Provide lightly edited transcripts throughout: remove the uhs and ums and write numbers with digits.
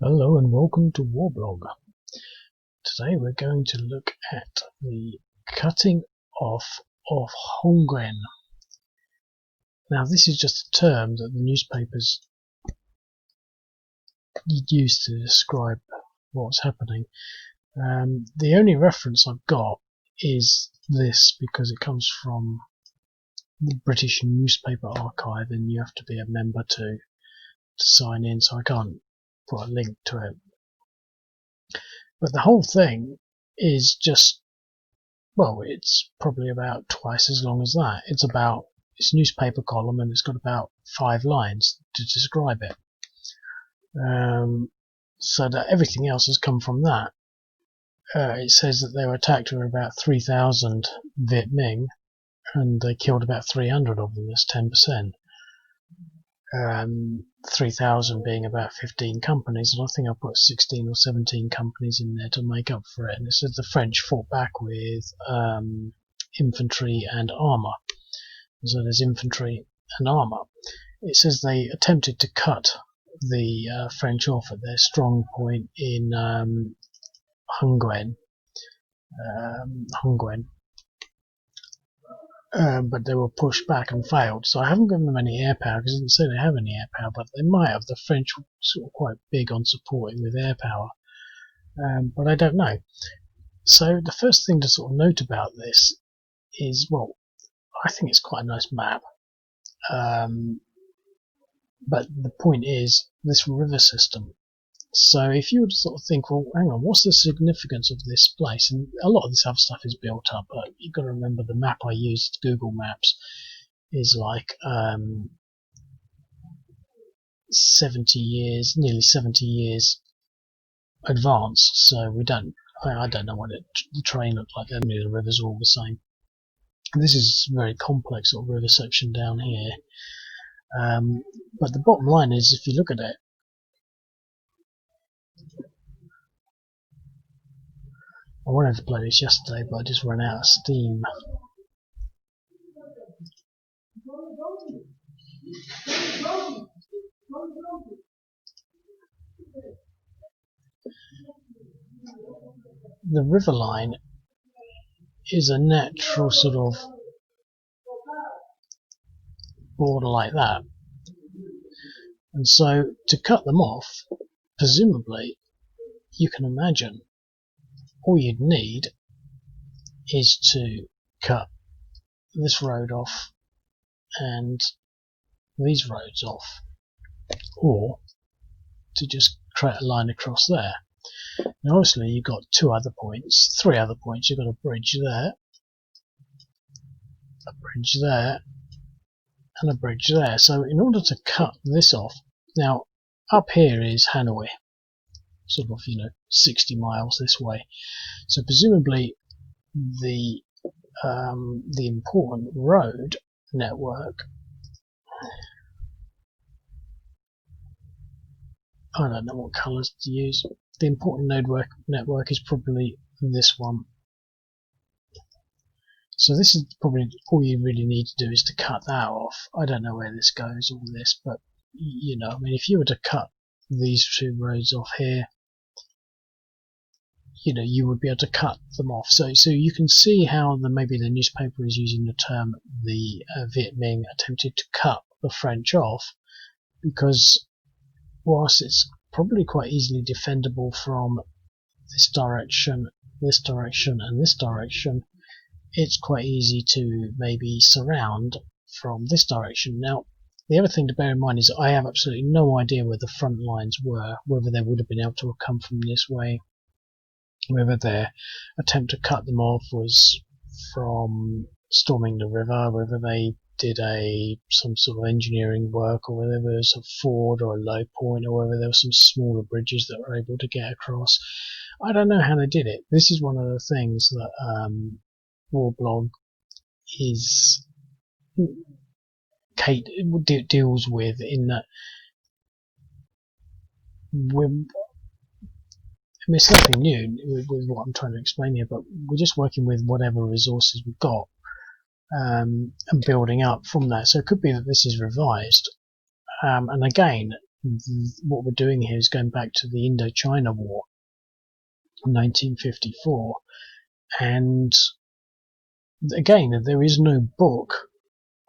Hello and welcome to Warblog. Today we're going to look at the cutting off of Hungyen. Now this is just a term that the newspapers use to describe what's happening. The only reference I've got is this because it comes from the British Newspaper Archive and you have to be a member to sign in, so I can't put a link to it. But the whole thing is just, well, it's probably about twice as long as that. It's a newspaper column and it's got about 5 lines to describe it. So that everything else has come from that. It says that they were attacked with about 3,000 Vietminh and they killed about 300 of them. That's 10%. 3,000 being about 15 companies, and I think I put 16 or 17 companies in there to make up for it. And it said the French fought back with infantry and armour. So there's infantry and armour. It says they attempted to cut the French off at their strong point in Hungyen. But they were pushed back and failed. So I haven't given them any air power because it didn't say they have any air power, but they might have. The French were sort of quite big on supporting with air power, but I don't know. So the first thing to sort of note about this is, well, I think it's quite a nice map. But the point is this river system. So if you would sort of think, well, hang on, what's the significance of this place? And a lot of this other stuff is built up, but you've got to remember the map I used, Google Maps, is like 70 years, nearly 70 years advanced. So I don't know what the terrain looked like. Many of the rivers are all the same. This is a very complex sort of river section down here. But the bottom line is, if you look at it, I wanted to play this yesterday, but I just ran out of steam. The river line is a natural sort of border like that. And so to cut them off, presumably, you can imagine all you'd need is to cut this road off and these roads off, or to just create a line across there. Now obviously you've got 3 other points. You've got a bridge there, a bridge there, and a bridge there. So in order to cut this off, now up here is Hanoi, sort of 60 miles this way. So presumably the important road network, I don't know what colours to use. The important network is probably this one. So this is probably all you really need to do is to cut that off. I don't know where this goes, all this, but I mean, if you were to cut these 2 roads off here, you would be able to cut them off. So you can see how maybe the newspaper is using the term the Vietminh attempted to cut the French off, because whilst it's probably quite easily defendable from this direction, and this direction, it's quite easy to maybe surround from this direction. Now, the other thing to bear in mind is I have absolutely no idea where the front lines were, whether they would have been able to have come from this way, whether their attempt to cut them off was from storming the river, whether they did some sort of engineering work, or whether there was a ford or a low point, or whether there were some smaller bridges that were able to get across. I don't know how they did it. This is one of the things that Warblog deals with, in that it's nothing new with what I'm trying to explain here, but we're just working with whatever resources we've got and building up from that. So it could be that this is revised. And again, what we're doing here is going back to the Indochina War, 1954, and again, there is no book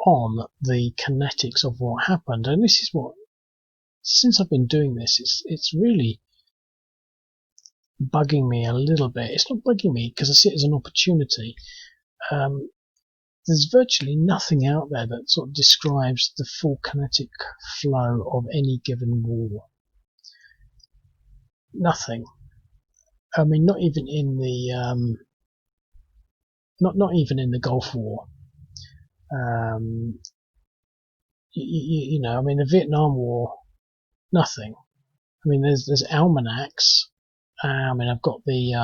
on the kinetics of what happened, and this is what, since I've been doing this, it's really bugging me a little bit. It's not bugging me because I see it as an opportunity. There's virtually nothing out there that sort of describes the full kinetic flow of any given war. Nothing. I mean, not even in the not even in the Gulf War. You know, I mean, the Vietnam War, nothing. I mean, there's almanacs. I mean, I've got the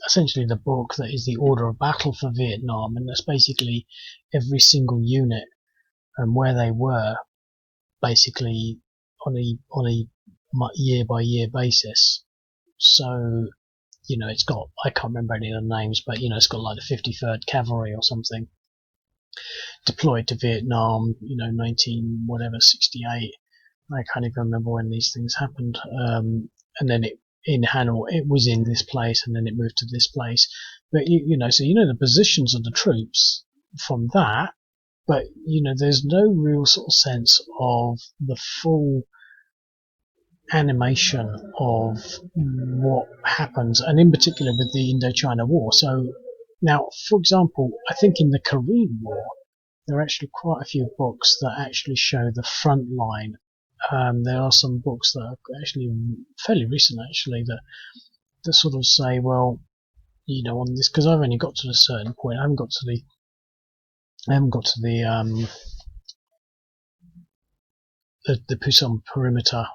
essentially the book that is the order of battle for Vietnam, and that's basically every single unit and where they were, basically on a year by year basis. So, you know, it's got, I can't remember any of the names, but you know, it's got like the 53rd Cavalry or something deployed to Vietnam, you know, 68. I can't even remember when these things happened. And then in Hanoi, it was in this place, and then it moved to this place. But you know, so you know the positions of the troops from that, but you know, there's no real sort of sense of the full animation of what happens, and in particular with the Indochina War. So now, for example, I think in the Korean War, there are actually quite a few books that actually show the front line. There are some books that are actually fairly recent, actually, that sort of say, well, you know, on this, because I've only got to a certain point. I haven't got to the Pusan perimeter,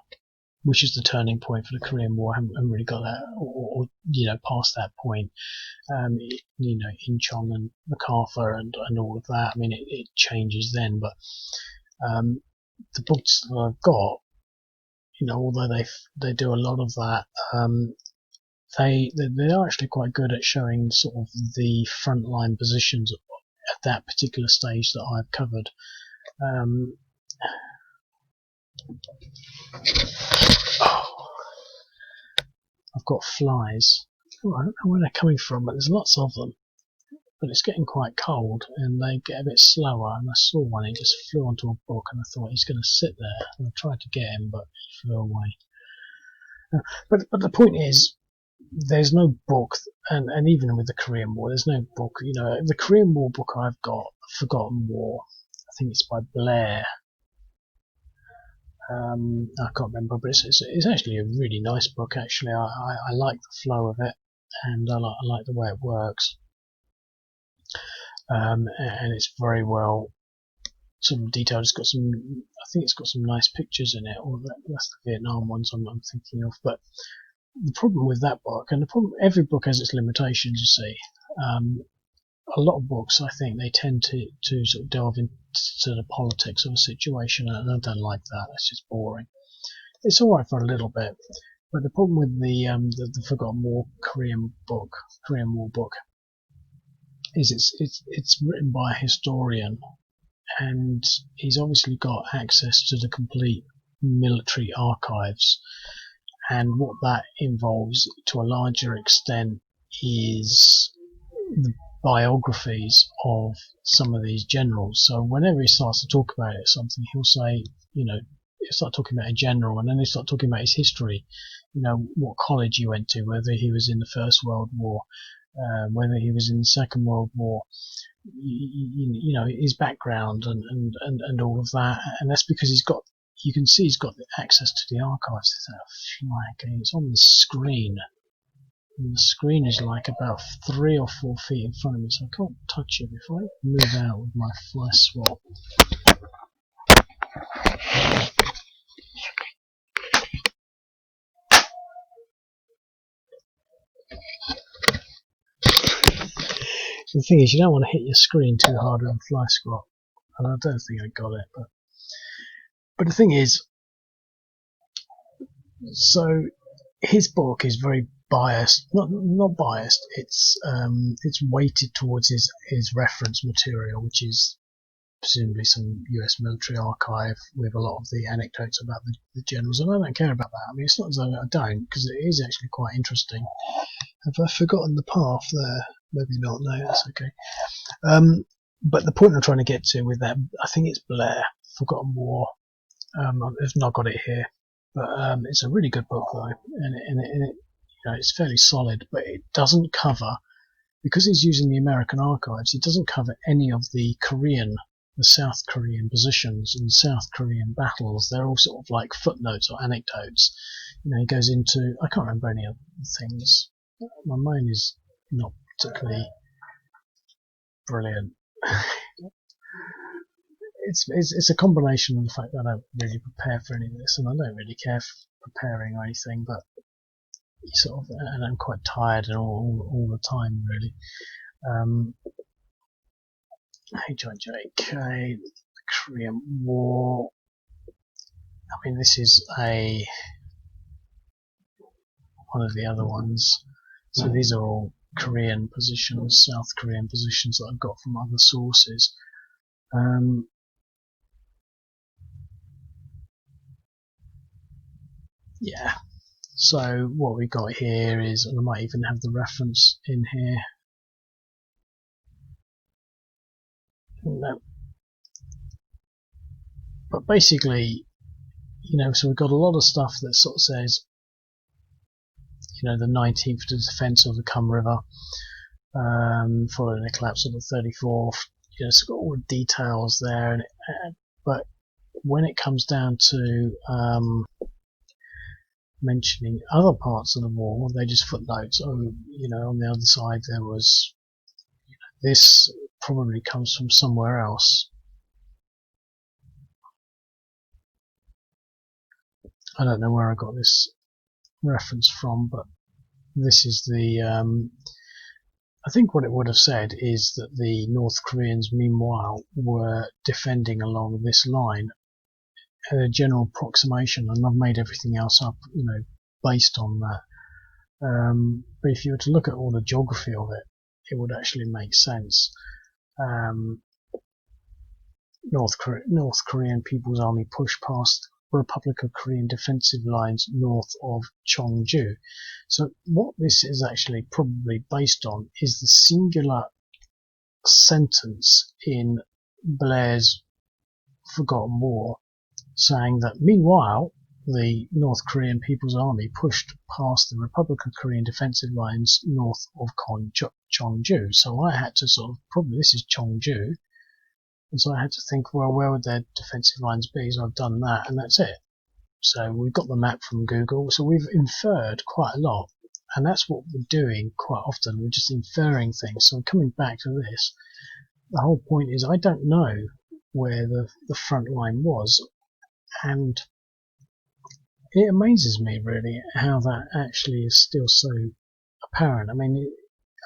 which is the turning point for the Korean War. I haven't really got that, or you know, past that point. You know, Incheon and MacArthur and all of that. I mean, it changes then, but the books that I've got, you know, although they do a lot of that, they are actually quite good at showing sort of the frontline positions at that particular stage that I've covered. I've got flies. I don't know where they're coming from, but there's lots of them. But it's getting quite cold, and they get a bit slower. And I saw one; he just flew onto a book, and I thought he's going to sit there. And I tried to get him, but he flew away. But the point is, there's no book, and even with the Korean War, there's no book. You know, the Korean War book I've got, Forgotten War. I think it's by Blair. I can't remember, but it's actually a really nice book. Actually, I like the flow of it, and I like the way it works. And it's very well sort of detailed. It's got some, I think it's got some nice pictures in it, or that's the Vietnam ones I'm thinking of. But the problem with that book, and the problem, every book has its limitations, you see. A lot of books, I think, they tend to sort of delve into the politics of a situation, and I don't like that. It's just boring. It's all right for a little bit, but the problem with the Forgotten War Korean War book, is it's written by a historian, and he's obviously got access to the complete military archives, and what that involves to a larger extent is the biographies of some of these generals. So whenever he starts to talk about it, something, he'll say, you know, he'll start talking about a general, and then he'll start talking about his history, you know, what college he went to, whether he was in the First World War, whether he was in the Second World War, you know, his background and all of that. And that's because you can see he's got access to the archives. There's a flag, and it's on the screen. And the screen is like about 3 or 4 feet in front of me, so I can't touch it. If I move out with my fly swap, the thing is, you don't want to hit your screen too hard on fly swap, and I don't think I got it. But the thing is, so his book is very biased, not biased. It's weighted towards his reference material, which is presumably some US military archive with a lot of the anecdotes about the generals, and I don't care about that. I mean, it's not as though I don't, because it is actually quite interesting. Have I forgotten the path there? Maybe not. No, that's okay. But the point I'm trying to get to with that, I think it's Blair, Forgotten War. I've not got it here, but it's a really good book though, and it, it's fairly solid, but it doesn't cover, because he's using the American archives, it doesn't cover any of the South Korean positions and South Korean battles. They're all sort of like footnotes or anecdotes. He goes into, I can't remember any of the things. My mind is not particularly brilliant. It's a combination of the fact that I don't really prepare for any of this, and I don't really care for preparing or anything, but and I'm quite tired and all the time really. HIJK, the Korean War. I mean, this is one of the other ones. So these are all Korean positions, South Korean positions that I've got from other sources. Yeah. So what we got here is, and I might even have the reference in here. No. But basically, so we've got a lot of stuff that sort of says, the 19th to defence of the Kum River, following the collapse of the 34th. It's got all the details there, but when it comes down to mentioning other parts of the war, they just footnotes. On the other side there was, this probably comes from somewhere else. I don't know where I got this reference from, but this is the I think what it would have said is that the North Koreans meanwhile were defending along this line at a general approximation, and I've made everything else up based on that. But if you were to look at all the geography of it, it would actually make sense. North Korean People's Army pushed past Republic of Korean defensive lines north of Cheongju. So what this is actually probably based on is the singular sentence in Blair's Forgotten War, saying that meanwhile the North Korean People's Army pushed past the Republic of Korean defensive lines north of Cheongju. So I had to probably this is Cheongju, and so I had to think, well, where would their defensive lines be? So I've done that, and that's it. So we've got the map from Google, so we've inferred quite a lot, and that's what we're doing quite often. We're just inferring things. So coming back to this, the whole point is I don't know where the front line was, and it amazes me really how that actually is still so apparent. I mean,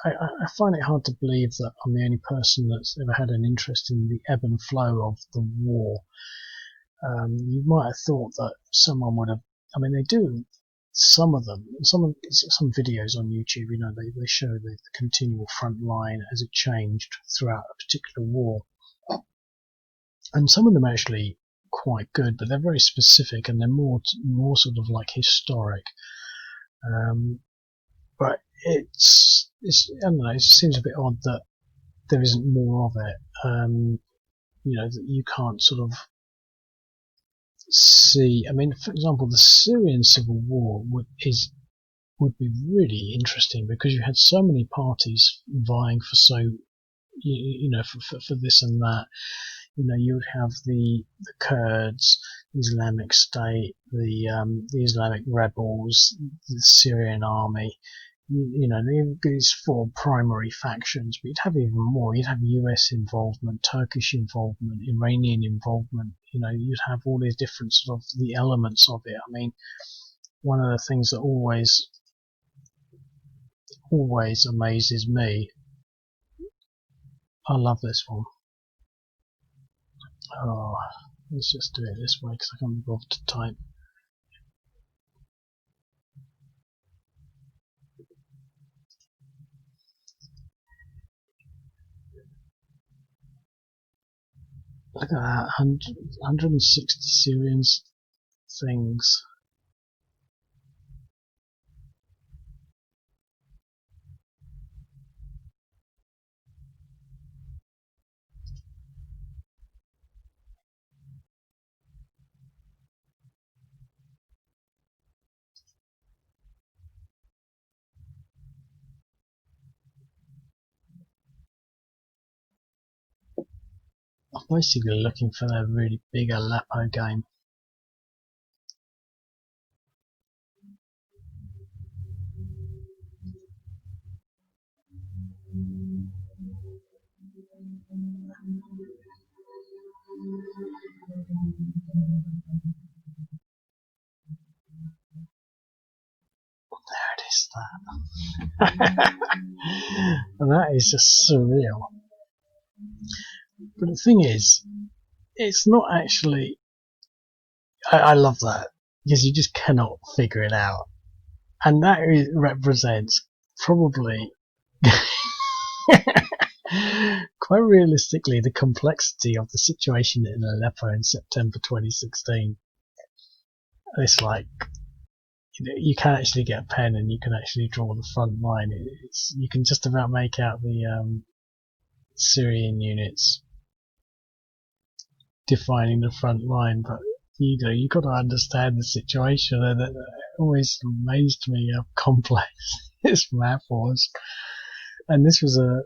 I find it hard to believe that I'm the only person that's ever had an interest in the ebb and flow of the war. You might have thought that someone would have. I mean, they do. Some of them, some videos on YouTube, they show the continual front line as it changed throughout a particular war, and some of them are actually quite good, but they're very specific and they're more sort of like historic. But it's I don't know. It seems a bit odd that there isn't more of it. That you can't sort of see. I mean, for example, the Syrian civil war would be really interesting because you had so many parties vying for for this and that. You would have the Kurds, the Islamic State, the Islamic rebels, the Syrian army. These four primary factions, but you'd have even more. You'd have US involvement, Turkish involvement, Iranian involvement. You'd have all these different sort of the elements of it. I mean, one of the things that always amazes me. I love this one. Oh, let's just do it this way because I can't be bothered to type. Look at that, 160 Syrians things. I'm basically looking for their really big Aleppo game. There it is, that. And that is just surreal. But the thing is, it's not actually. I love that because you just cannot figure it out, and that represents probably quite realistically the complexity of the situation in Aleppo in September 2016. It's like, you can actually get a pen and you can actually draw the front line. You can just about make out the Syrian units defining the front line, but you've got to understand the situation, and it always amazed me how complex this map was. And this was a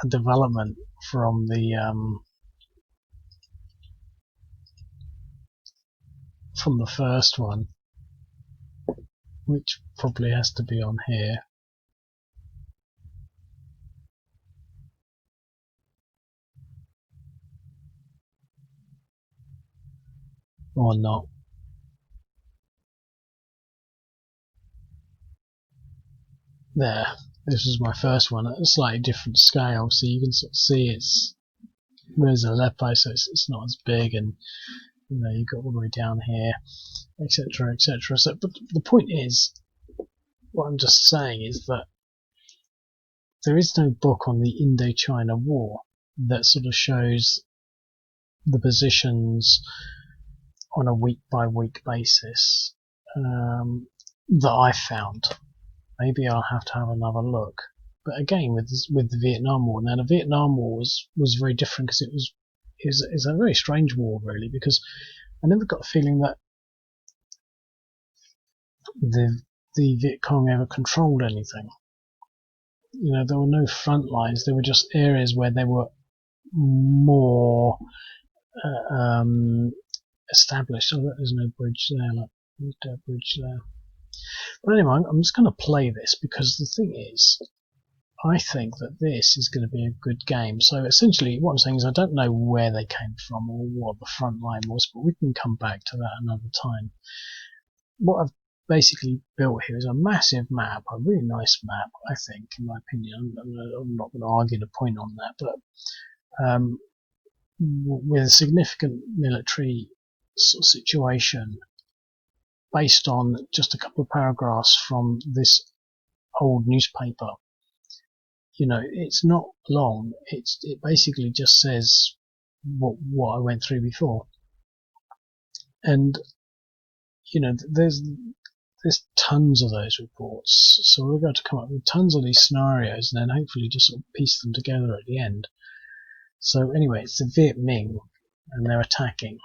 development from the first one, which probably has to be on here. Or not. There. This was my first one at a slightly different scale, so you can sort of see there's Aleppo, so it's not as big, and you've got all the way down here, etc., etc. So, but the point is, what I'm just saying is that there is no book on the Indochina War that sort of shows the positions on a week-by-week basis that I found. Maybe I'll have to have another look. But again, with the Vietnam War, now the Vietnam War was very different because it was a very strange war, really, because I never got a feeling that the Viet Cong ever controlled anything. There were no front lines. There were just areas where they were more established. Oh, there's no bridge there. There's no bridge there. But anyway, I'm just going to play this because the thing is, I think that this is going to be a good game. So essentially, what I'm saying is I don't know where they came from or what the front line was, but we can come back to that another time. What I've basically built here is a massive map, a really nice map, I think, in my opinion. I'm not going to argue the point on that, but with a significant military sort of situation based on just a couple of paragraphs from this old newspaper. It's not long. It basically just says what I went through before, and there's tons of those reports. So we're going to come up with tons of these scenarios, and then hopefully just sort of piece them together at the end. So anyway, it's the Vietminh, and they're attacking.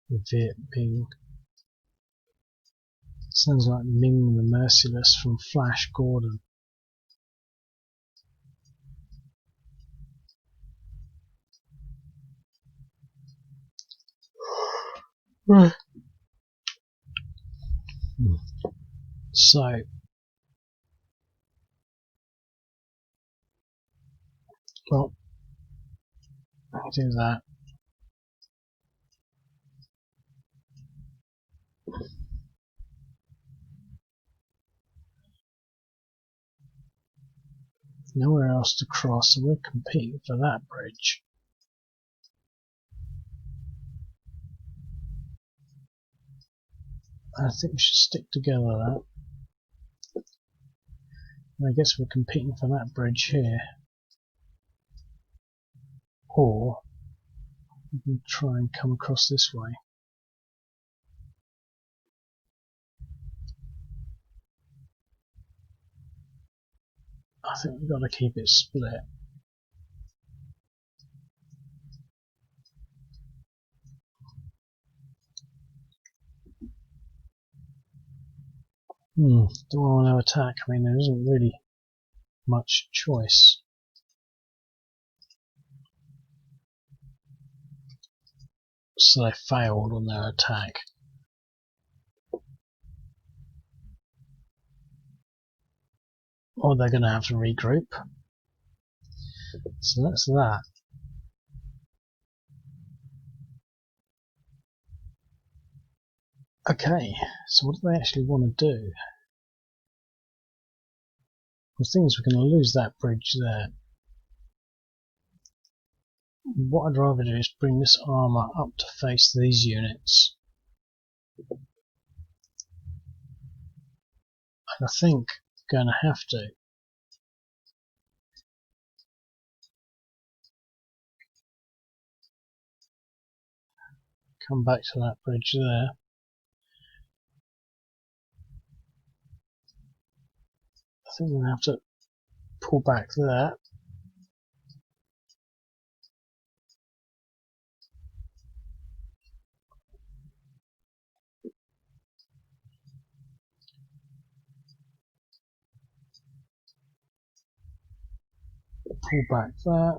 The Vietminh. Sounds like Ming the Merciless from Flash Gordon. So, well, I'll do that. nowhere else to cross, so we're competing for that bridge. I think we should stick together that. And I guess we're competing for that bridge here. Or we can try and come across this way. I think we've got to keep it split. Do I want to attack? I mean, there isn't really much choice. So they failed on their attack. Or they're going to have to regroup. So that's that. Okay, so what do they actually want to do? The thing is, we're going to lose that bridge there. What I'd rather do is bring this armour up to face these units. And I think I'm going to have to. Come back to that bridge there. I think we're going to have to pull back there. Pull back there.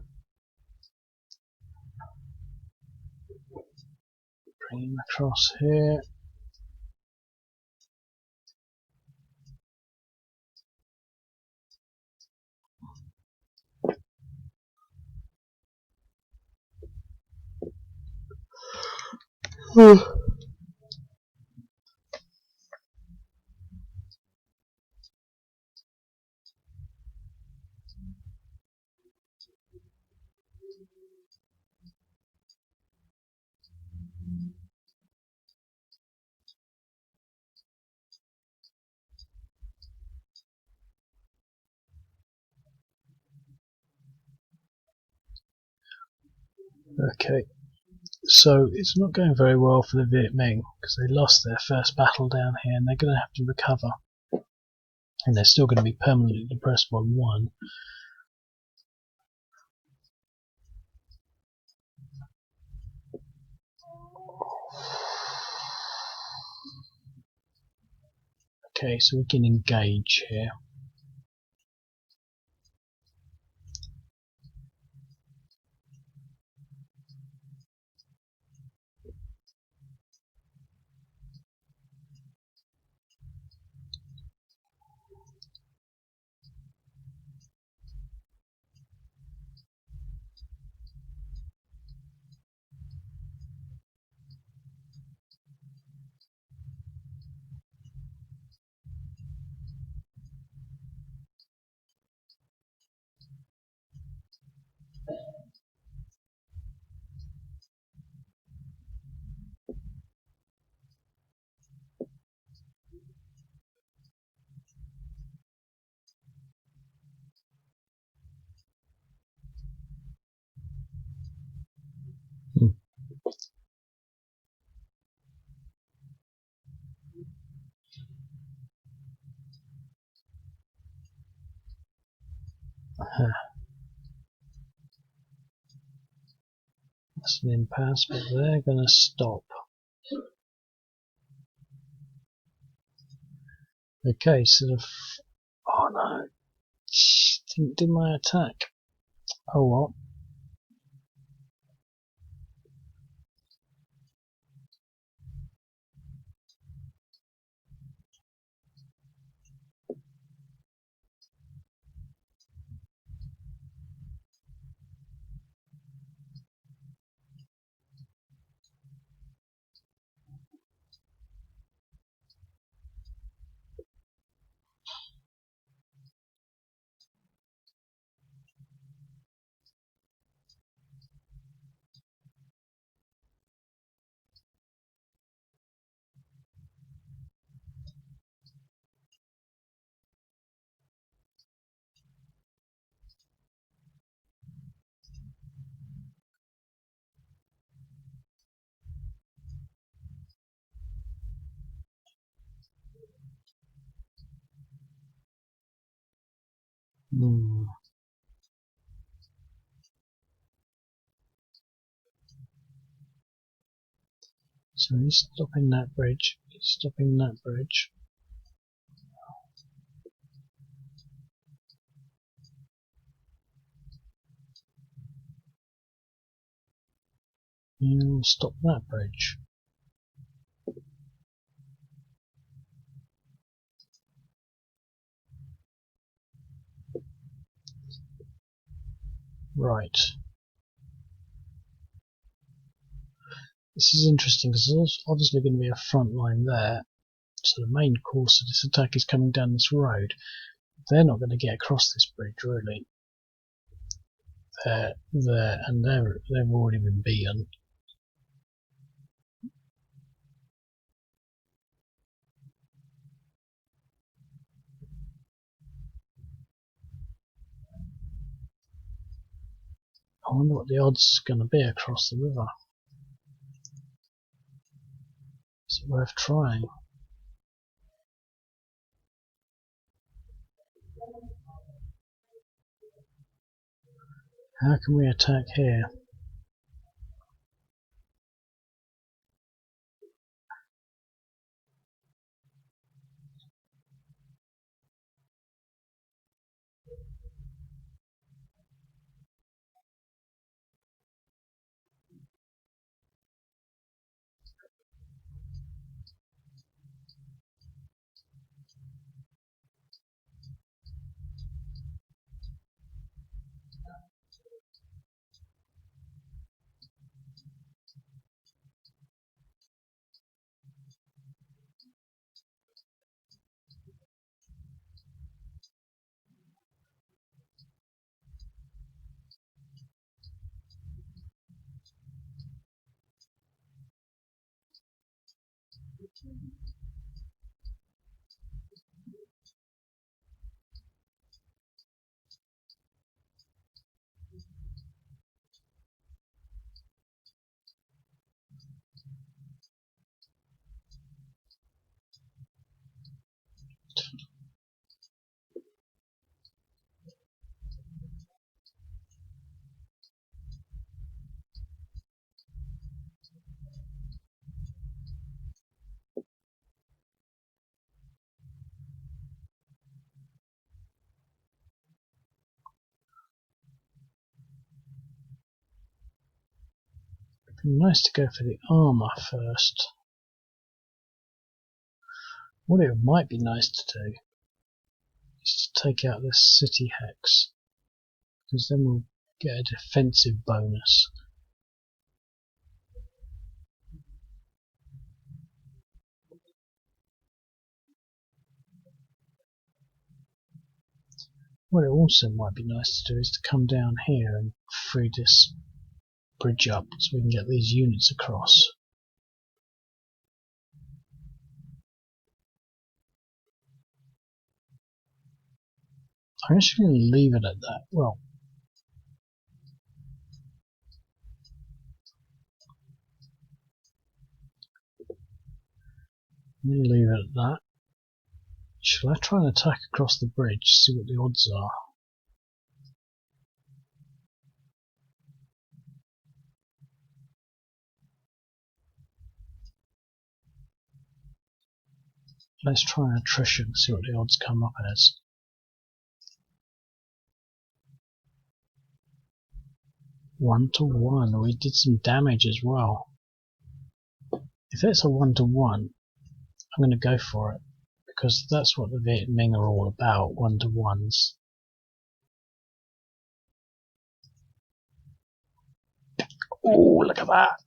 Bring him across here. Okay, so it's not going very well for the Vietminh because they lost their first battle down here and they're going to have to recover. And they're still going to be permanently depressed by 1. Okay, so we can engage here. That's an impasse, but they're going to stop. Okay, sort of. Oh no, didn't do my attack. Oh well. Hmm. So he's stopping that bridge. He's stopping that bridge. He'll stop that bridge. Right. This is interesting because there's obviously going to be a front line there. So the main course of this attack is coming down this road. They're not going to get across this bridge, really. They've already been beaten. I wonder what the odds are going to be across the river. Is it worth trying? How can we attack here? It'd be nice to go for the armour first. What it might be nice to do is to take out this city hex, because then we'll get a defensive bonus. What it also might be nice to do is to come down here and free this bridge up so we can get these units across. I'm actually going to leave it at that. Well, I'm going to leave it at that. Shall I try and attack across the bridge, see what the odds are? Let's try an attrition, see what the odds come up as. 1-to-1. We did some damage as well. If it's a 1-to-1, I'm going to go for it, because that's what the Vietminh are all about, 1-to-1s. Oh, look at that!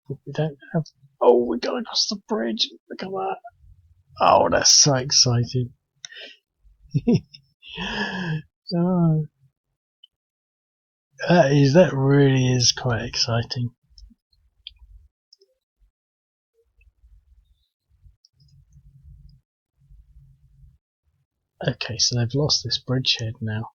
But we don't have... Oh, we got across the bridge! Look at that! Oh, that's so exciting! Oh, that really is quite exciting. Okay, so they've lost this bridgehead now.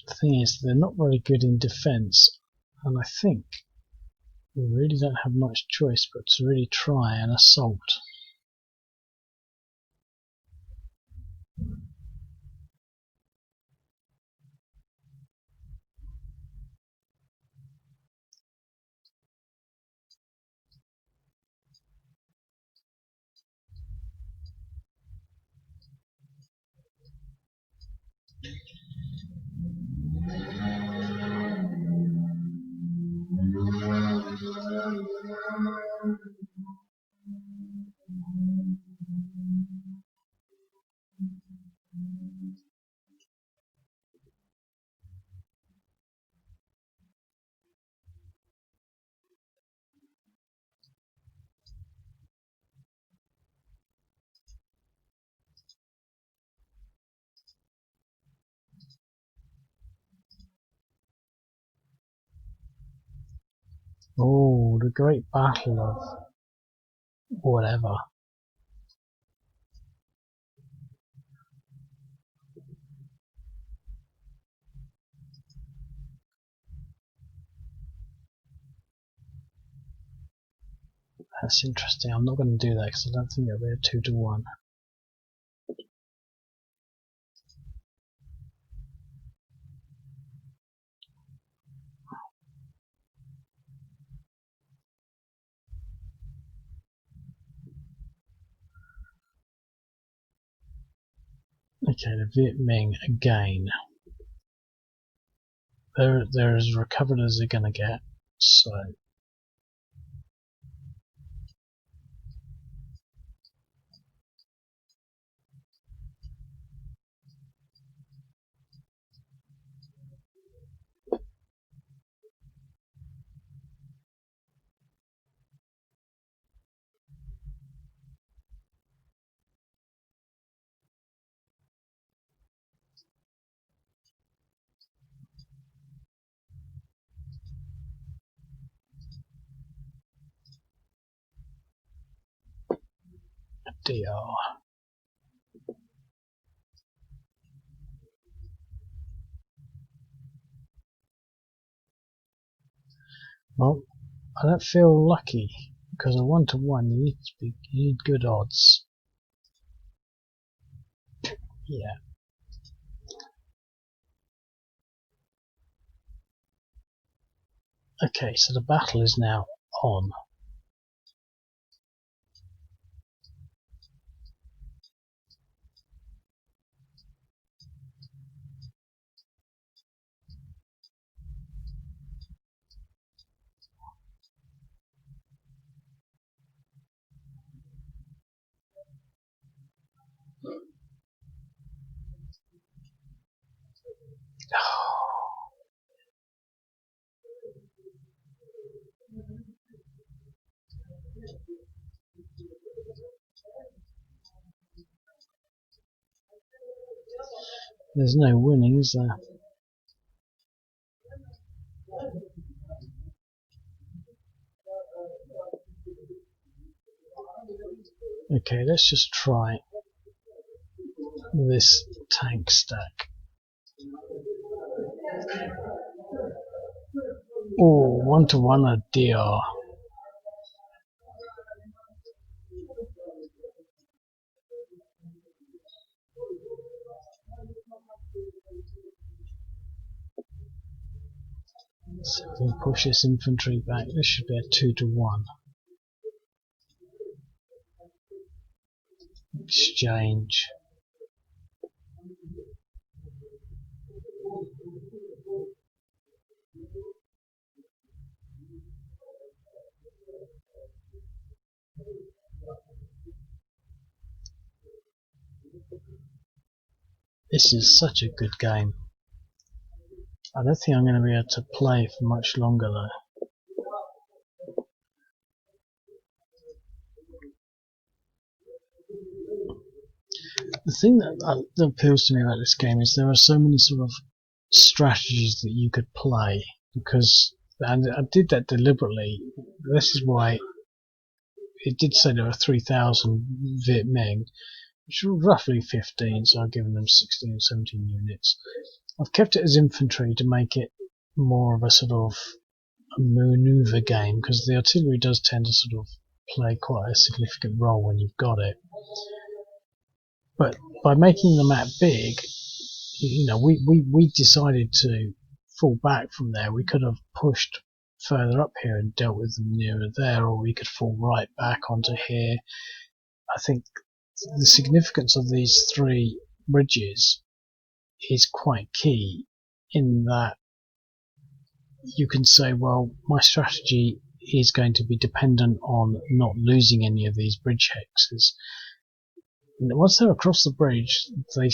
The thing is, they're not very good in defence, and I think we really don't have much choice but to really try and assault. Oh, the Great Battle of whatever. That's interesting. I'm not going to do that because I don't think it'll be a 2-to-1. Okay, the Vietminh again. They're as recovered as they're going to get. So DR. Well, I don't feel lucky because a 1-to-1 you need good odds. Yeah. Okay, so the battle is now on. There's no winning, is there? Okay, let's just try this tank stack. Oh, 1-to-1 a DR. So if we push this infantry back, this should be a 2-to-1. Exchange. This is such a good game. I don't think I'm going to be able to play for much longer though. The thing that appeals to me about this game is there are so many sort of strategies that you could play, because, and I did that deliberately. This is why it did say there were 3,000 Vietminh, which were roughly 15, so I've given them 16 or 17 units. I've kept it as infantry to make it more of a sort of a manoeuvre game, because the artillery does tend to sort of play quite a significant role when you've got it. But by making the map big, we decided to fall back from there. We could have pushed further up here and dealt with them nearer there, or we could fall right back onto here. I think the significance of these three bridges is quite key, in that you can say, well, my strategy is going to be dependent on not losing any of these bridge hexes. And once they're across the bridge, they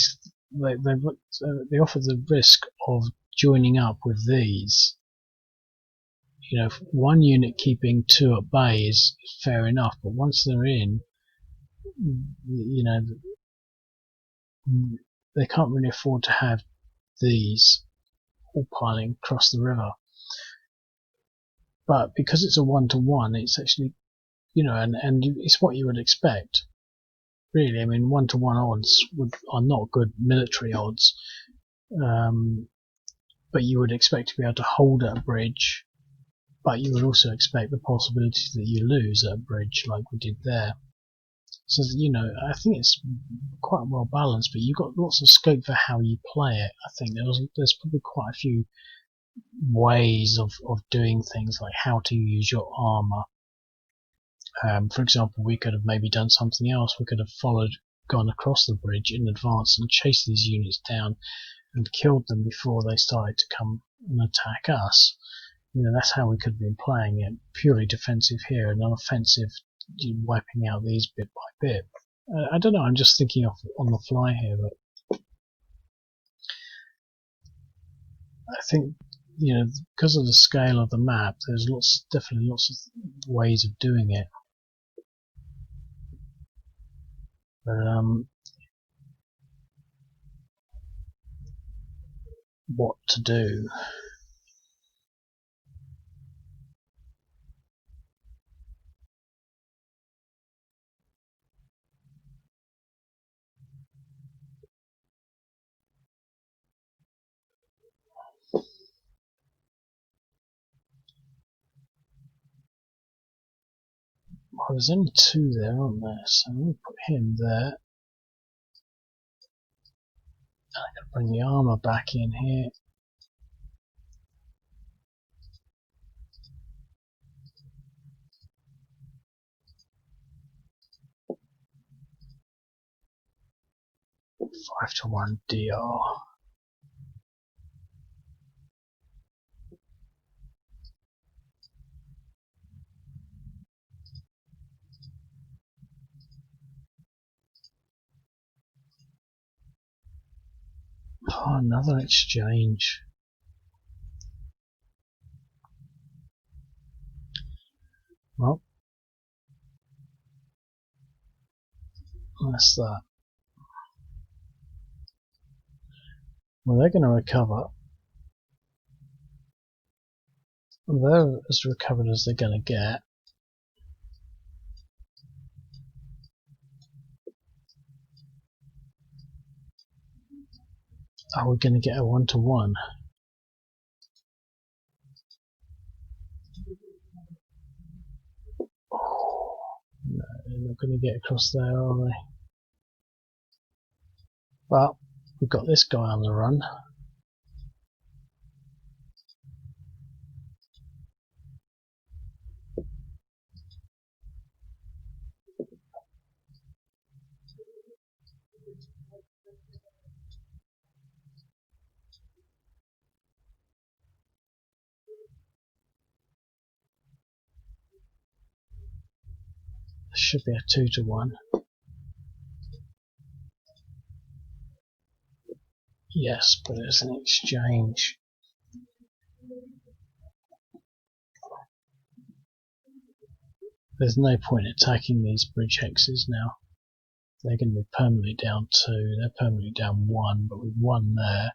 offer the risk of joining up with these. One unit keeping two at bay is fair enough, but once they're in, they can't really afford to have these all piling across the river. But because it's a 1-to-1, it's actually, and it's what you would expect. Really, I mean, 1-to-1 odds are not good military odds, but you would expect to be able to hold at a bridge, but you would also expect the possibility that you lose at a bridge like we did there. So, I think it's quite well balanced, but you've got lots of scope for how you play it. I think there's probably quite a few ways of doing things, like how to use your armour. For example, we could have maybe done something else. We could have gone across the bridge in advance and chased these units down and killed them before they started to come and attack us. That's how we could have been playing it, purely defensive here and non-offensive, wiping out these bit by bit. I don't know, I'm just thinking on the fly here, but I think, because of the scale of the map, there's definitely lots of ways of doing it. But what to do? Well, there's only two there, aren't there? So I'm going to put him there. I'm going to bring the armour back in here. Five to 1 DR. Oh, another exchange. Well, that's that. Well, they're going to recover. They're as recovered as they're going to get. Are we going to get a 1-to-1? Oh, no, they're not going to get across there, are they? Well, we've got this guy on the run. There should be a 2-to-1. Yes, but it's an exchange. There's no point attacking these bridge hexes now. They're going to be permanently down 2. They're permanently down 1, but we've 1 there.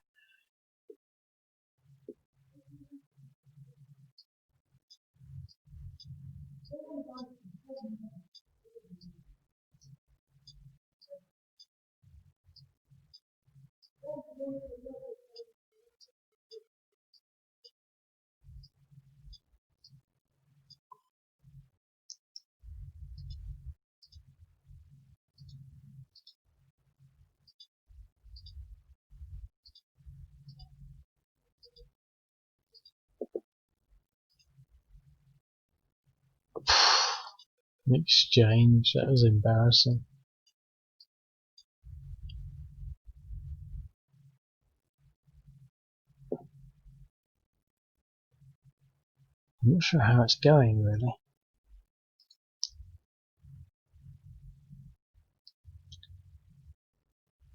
An exchange, that was embarrassing. I'm not sure how it's going really.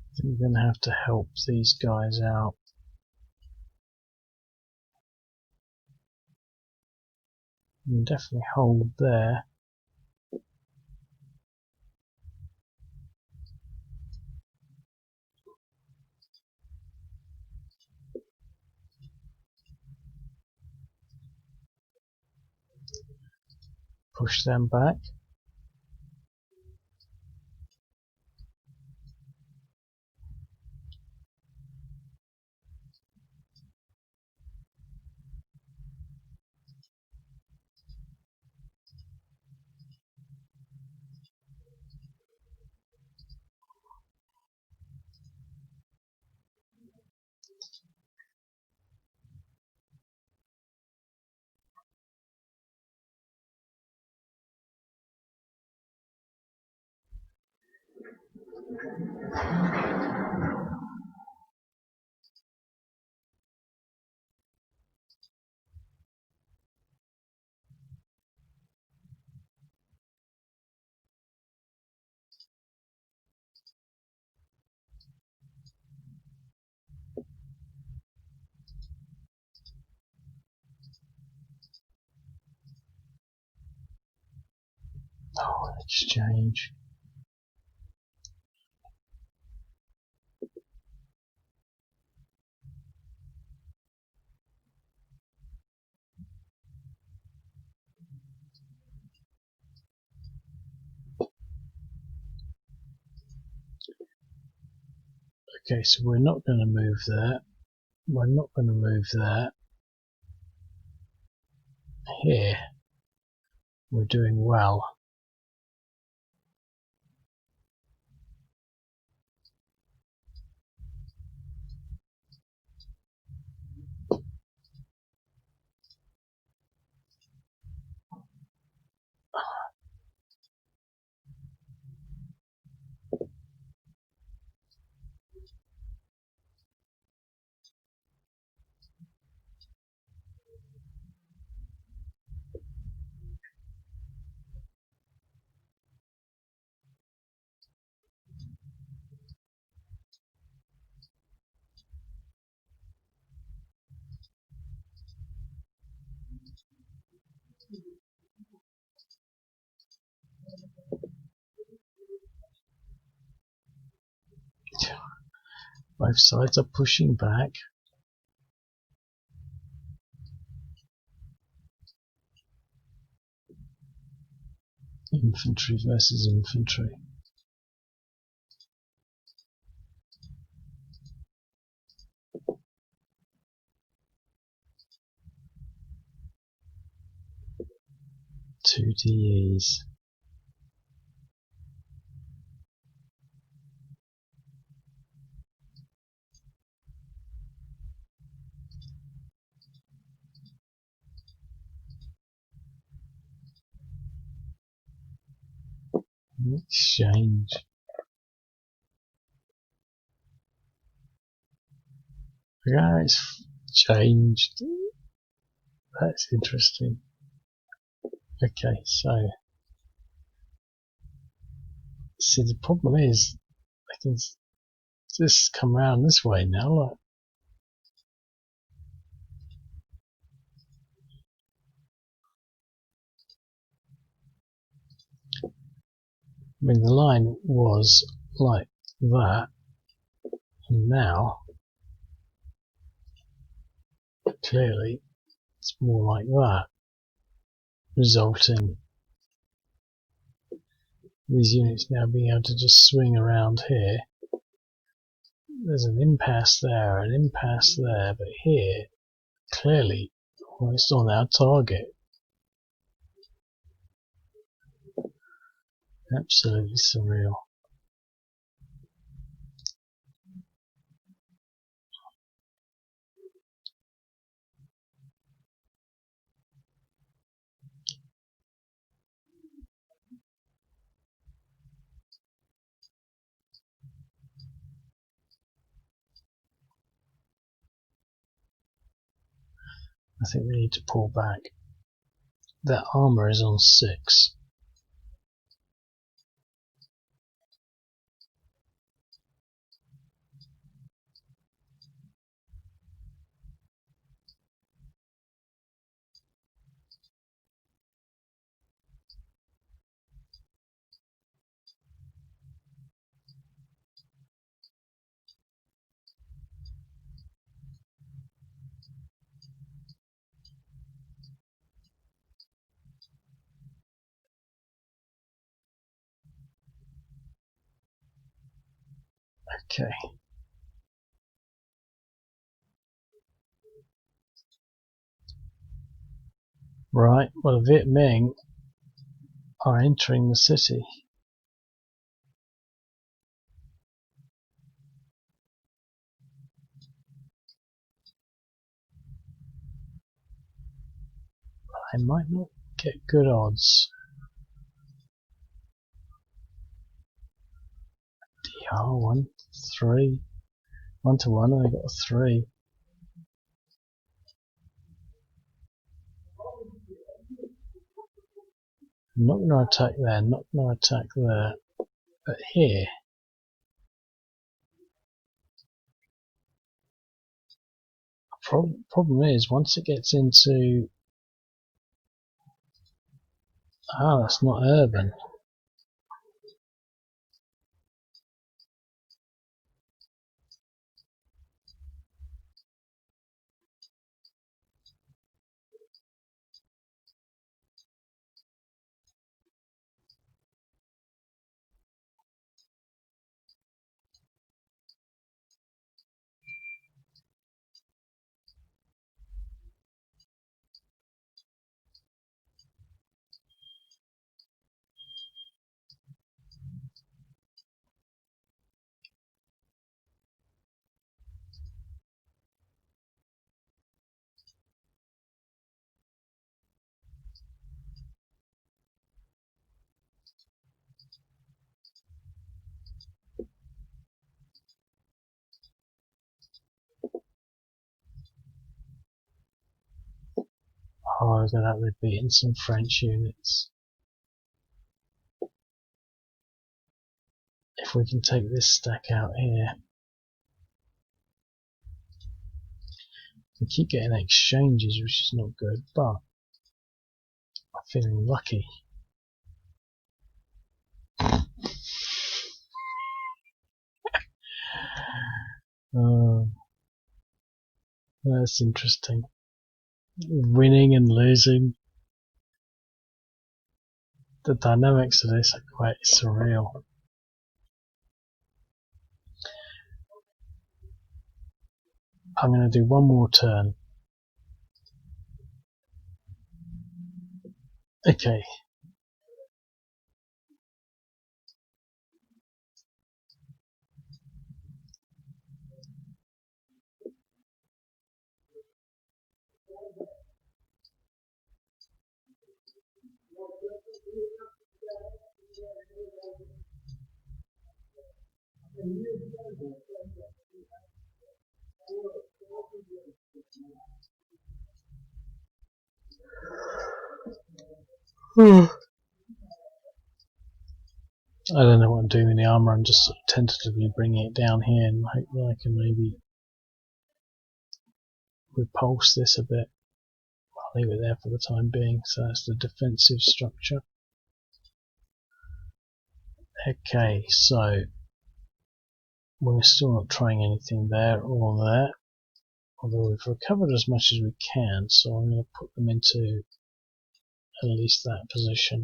I think we're going to have to help these guys out. You can definitely hold there. Push them back. Oh, an exchange. Okay, so we're not going to move that. We're not going to move that. Here, we're doing well. Both sides are pushing back. Infantry versus infantry. Two DEs. Exchange. Yeah, it's changed. That's interesting. Okay, so see the problem is I can just come around this way now. Look. I mean the line was like that, and now clearly it's more like that, resulting these units now being able to just swing around here. There's an impasse there, an impasse there, but here clearly well, it's on our target. Absolutely surreal. I think we need to pull back. Their armour is on 6. Okay. Right, well the Vietminh are entering the city. I might not get good odds. DR 1, 3. 1 to 1, I got a 3. I'm not going to attack there, not going to attack there. But here, problem is, once it gets into... Ah, that's not urban. Oh, I'm going to have to be beating some French units. If we can take this stack out here. We keep getting exchanges, which is not good, but I'm feeling lucky. That's interesting. Winning and losing. The dynamics of this are quite surreal. I'm going to do one more turn. Okay. I don't know what I'm doing with the armour, I'm just sort of tentatively bringing it down here and hope that I can maybe repulse this a bit. I'll leave it there for the time being, so that's the defensive structure. Okay, so we're still not trying anything there or there, although we've recovered as much as we can, so I'm going to put them into at least that position.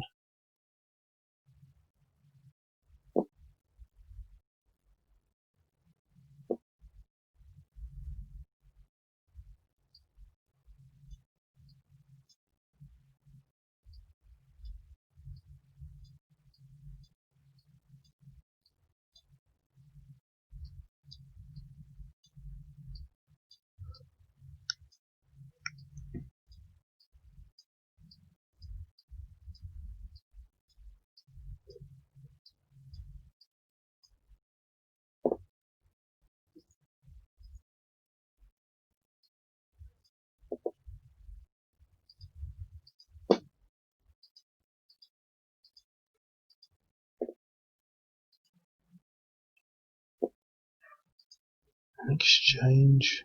Exchange.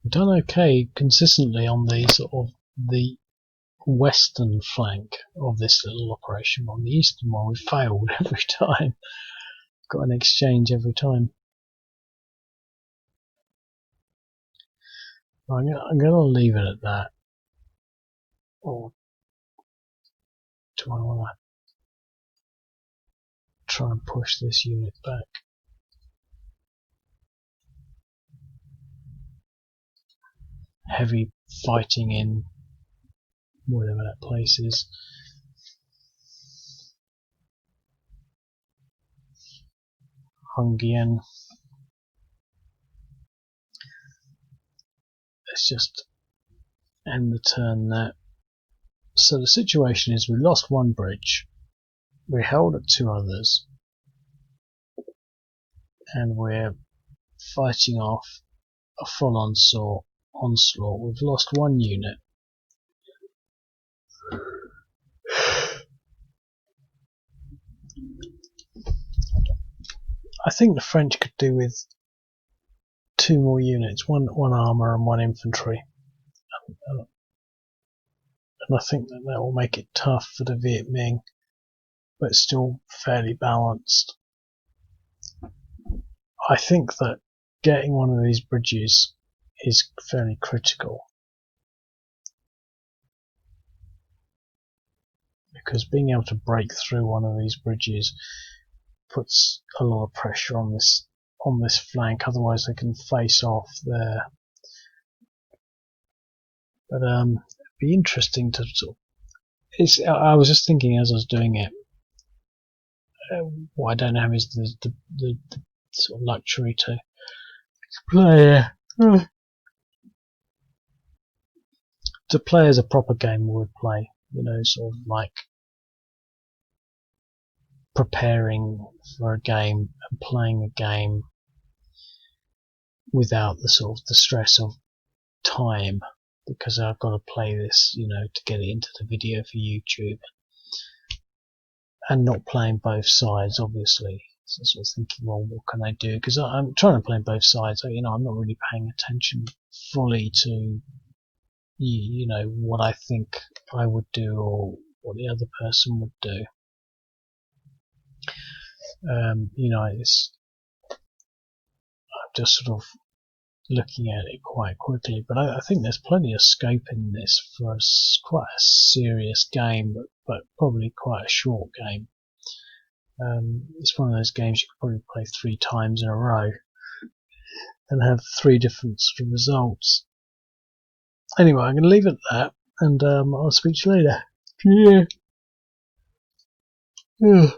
We've done okay consistently on the sort of the western flank of this little operation. On the eastern one, we failed every time. Got an exchange every time. I'm going to leave it at that. Or do I want to try and push this unit back? Heavy fighting in whatever that place is. Hungyen. Let's just end the turn there. So the situation is we lost one bridge, we held at two others, and we're fighting off a full onslaught. We've lost one unit. I think the French could do with two more units, one armour and one infantry. And I think that will make it tough for the Vietminh, but still fairly balanced. I think that getting one of these bridges is fairly critical, because being able to break through one of these bridges puts a lot of pressure on this flank. Otherwise, they can face off there. But it'd be interesting to sort of. I was just thinking as I was doing it. What I don't have is the sort of luxury to play. To play as a proper game would play, you know, sort of like preparing for a game and playing a game without the sort of the stress of time, because I've got to play this, you know, to get it into the video for YouTube, and not playing both sides, obviously. So I was sort of thinking, well, what can I do? Because I'm trying to play both sides, so, you know, I'm not really paying attention fully to, you know, what I think I would do or what the other person would do. You know, I'm just sort of looking at it quite quickly, but I think there's plenty of scope in this for quite a serious game, but probably quite a short game. It's one of those games you could probably play 3 times in a row and have 3 different sort of results. Anyway, I'm going to leave it at that, and I'll speak to you later. Yeah.